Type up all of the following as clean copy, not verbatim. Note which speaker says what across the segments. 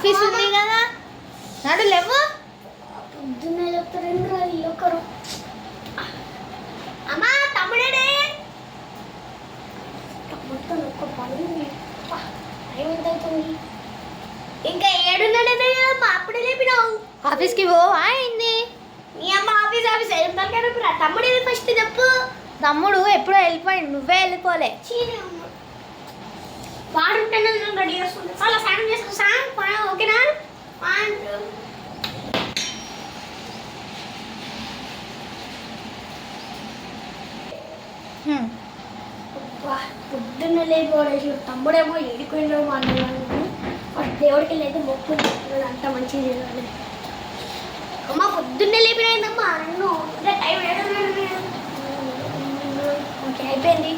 Speaker 1: Office ఉంది కదా, నాడు లేవు.
Speaker 2: పొద్దున్నే చెప్తారు ఒకరు. అమ్మా తమ్ముడే మొత్తం ఒక్క పని ఏమిటవుతుంది. ఇంకా 7:30 మా అప్పుడే లేపినావు.
Speaker 1: ఆఫీస్కి పోవా అయింది.
Speaker 2: నీ అమ్మ ఆఫీస్ వెళ్తాను. తమ్ముడు ఫస్ట్ చెప్పు.
Speaker 1: తమ్ముడు ఎప్పుడో వెళ్ళిపోయింది, నువ్వే వెళ్ళిపోలే.
Speaker 2: వాడుంటాను నేను రెడీ చేసుకుంటా. చాలా స్నానం చేసుకో. స్నానం ఓకేనా? పొద్దున్న లేకపోవడం తమ్ముడేమో ఏడిపోయినా వాళ్ళు దేవుడికి లేదు మొక్కు అంత మంచిగా చేయాలి. అమ్మ పొద్దున్నే లేపినాయిందమ్మా నన్ను. టైం ఓకే అయిపోయింది.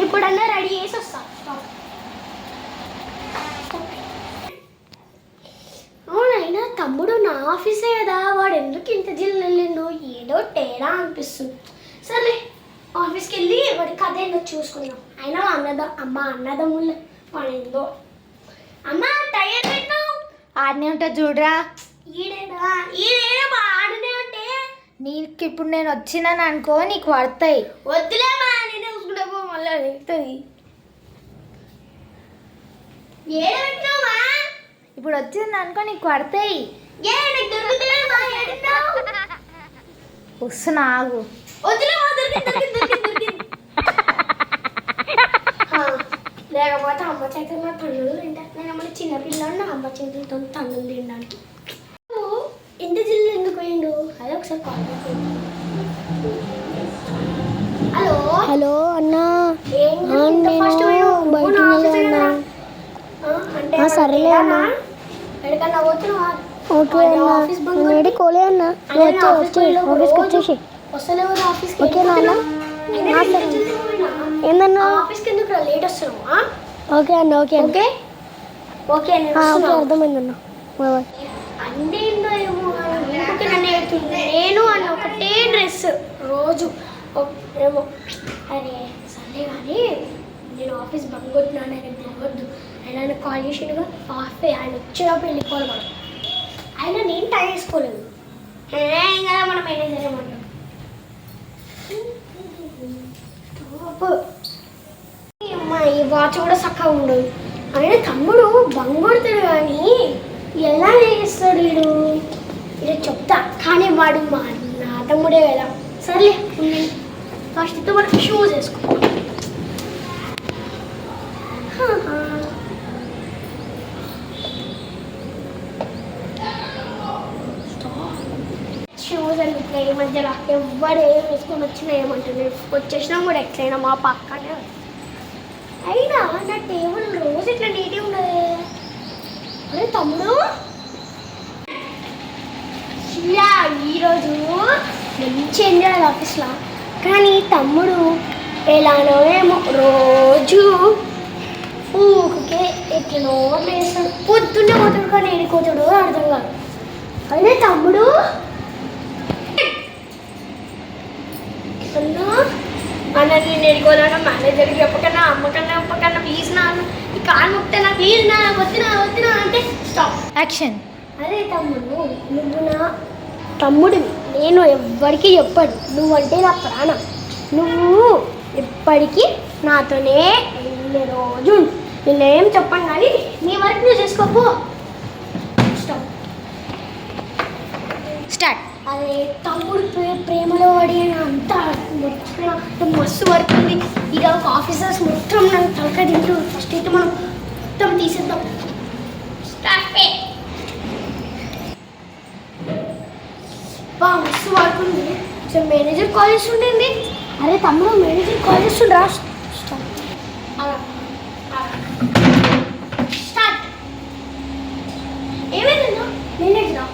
Speaker 2: ఇప్పుడన్నా రెడీ చేసి వస్తా. అవునైనా తమ్ముడు నా ఆఫీసే కదా, వాడు ఎందుకు ఇంత జిల్లు వెళ్ళిండు? ఏదో తేడా అనిపిస్తుంది. సరే ఆఫీస్కి వెళ్ళి వాడి కథ ఏందో చూసుకుందాం. అయినా అన్నదమ్ముల పని ఏందో. అమ్మ టైర్ పెట్టావు.
Speaker 1: ఆడనే ఉంటుంది చూడరా.
Speaker 2: ఈడేనా ఆడనే అంటే
Speaker 1: నీకు ఇప్పుడు నేను వచ్చినాను అనుకో, నీకు పడతాయి.
Speaker 2: వద్దులేమా నేనే చూసుకుంటా పో. మళ్ళీ వెళ్తుంది. ఏడవా
Speaker 1: ఇప్పుడు వచ్చింది అనుకో, నీకు పడతాయి. వస్తున్నా ఆగు.
Speaker 2: లేకపోతే అమ్మ చేతుల్లో తన్నులు తింటాను. నేను అమ్మ చిన్నపిల్లలు అమ్మ చేతులతో తన్నులు తినడానికి. ఇంటి జిల్లు ఎందుకు పోయిండు? అదే ఒకసారి కాల్ చేయండి. హలో
Speaker 3: హలో అన్నా, సరేలే అన్నా.
Speaker 2: ఎక్కడికన్నా పోతున్నావా?
Speaker 3: ఓకే అన్నా, రెడీ కోలే అన్నా. ఆఫీస్కి వచ్చేసి ఓకేనా అన్నా? ఏందన్నా?
Speaker 2: ఆఫీస్కి ఎందుకు లేట్ వస్తున్నావా?
Speaker 3: ఓకే అన్న. ఓకే
Speaker 2: ఓకే ఓకే
Speaker 3: ఓకే అర్థమైందన్నా.
Speaker 2: అన్నీ ఏమో నన్ను ఎడుతుంది. నేను అన్న ఒకటే డ్రెస్ రోజు ఏమో. అరే సరే కానీ నేను ఆఫీస్ బంక్ కొట్టినాను. ఆయన తెలియవద్దు. ఆయన కాల్ చేసిండుగా ఆయన వచ్చేటప్పుడు వెళ్ళిపోవాలి మనం. అయినా నేను టైం వేసుకోలేదు. ఏం కదా మనం మేనేజర్ ఏమంటాం. ఈ వాచ్ కూడా చక్కగా ఉండదు. ఆయన తమ్ముడు బంక్ కొడతాడు కానీ ఎలా చేస్తాడు వీడు? ఇలా చెప్తా కానీ వాడు నా తమ్ముడే కదా. సర్లే ఉండండి. ఫస్ట్ మనం షూస్ వేసుకో. షూస్ అని ఇట్లా ఈ మధ్యలో ఎవరు ఏం వేసుకొని వచ్చినా ఏమంటుంది. వచ్చేసినా కూడా ఎట్లయినా మా పక్కనే. అయినా నా టేబుల్ రోజు ఇట్లా నీట్గా ఉండదు. అరే తమ్ముడు ఈరోజు మంచి ఎంజాయ్ ఆఫీస్లో. కానీ తమ్ముడు ఎలానో ఏమో రోజు ఊకే ఎట్లనో వేస్తాడు. పొద్దున్నే పోతాడు కానీ ఎడిపోతాడు అర్థం కాదు. అయినా తమ్ముడు అన్న నేను ఎడుకోవాలన్నా మేనేజర్కి చెప్పకన్నా అమ్మకన్నా అప్పకన్నా ప్లీజ్ నా ఈ కాలు ముక్తనా ప్లీజ్ నా వద్దునా అంటే స్టాప్
Speaker 1: యాక్షన్.
Speaker 2: అరే తమ్ముడు నువ్వు నా తమ్ముడివి. నేను ఎవ్వరికి చెప్పడు. నువ్వంటే నా ప్రాణం. నువ్వు ఎప్పటికీ నాతోనే ఎన్ని రోజు నేనేం చెప్పను కానీ నీ వరకు నువ్వు చేసుకోపో.
Speaker 1: స్టార్ట్.
Speaker 2: అదే తమ్ముడు ప్రేమలో పడి అంతా మస్తు పడుతుంది. ఇక ఒక ఆఫీసర్స్ మొత్తం నన్ను తలక తింటూ. ఫస్ట్ అయితే మనం మొత్తం తీసేద్దాం. మస్తు పడుతుంది. సో మేనేజర్ కాల్ చేస్తుంటుంది. అరే తమ్ముడు మేనేజర్ కాల్ చేస్తుండ్రా. స్టార్ట్. ఏమైందన్నా? మేనేజరా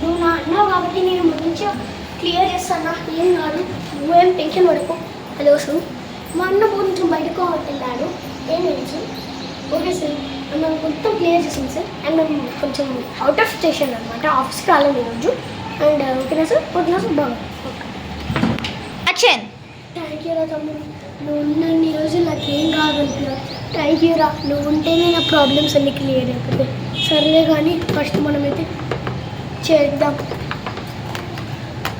Speaker 2: నువ్వు నా అన్నావు కాబట్టి నేను మంచిగా క్లియర్ చేస్తాను. ఏం కాదు, నువ్వేం టెన్షన్ పడుకో. అది అవసరం. మా అన్న కొంచెం బయటకు వెళ్ళాడు. ఏం లేదు సార్. ఓకే సార్ మేము మొత్తం క్లియర్ చేసాం సార్. అండ్ మేము కొంచెం అవుట్ ఆఫ్ స్టేషన్ అనమాట. ఆఫీస్కి రాలేదు ఈరోజు. అండ్ ఓకేనా సార్? ఓకేనా సార్? బాగా
Speaker 1: యాక్షన్.
Speaker 2: థ్యాంక్ యూ రా తమ్ముడు. నువ్వు ఉన్నన్ని రోజులు నాకేం కాదంటున్నా థ్యాంక్ యూ రా. నువ్వు ఉంటేనే నా ప్రాబ్లమ్స్ అన్నీ క్లియర్ అయిపోతాయి. సర్లే కానీ ఫస్ట్ మనమైతే చేద్దాం.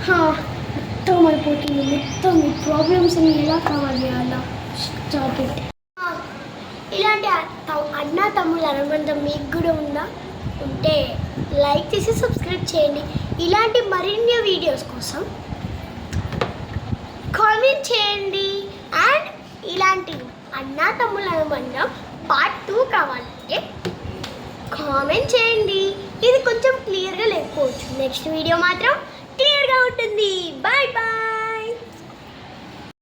Speaker 2: మొత్తం అయిపోతుంది. మొత్తం ఈ ప్రాబ్లమ్స్ అన్ని ఎలా కావాలి అలా స్టార్ట్ ఇట్. ఇలాంటి అన్న తమ్ముళ్ళ అనుబంధం మీకు కూడా ఉందా? ఉంటే లైక్ చేసి సబ్స్క్రైబ్ చేయండి. ఇలాంటి మరిన్ని వీడియోస్ కోసం కామెంట్ చేయండి. అండ్ ఇలాంటి అన్న తమ్ముళ్ళ అనుబంధం పార్ట్ 2 కావాలంటే కామెంట్ చేయండి. ఇది కొంచెం క్లియర్గా లేకపోవచ్చు, నెక్స్ట్ వీడియో మాత్రం క్లియర్గా ఉంటుంది. Bye bye.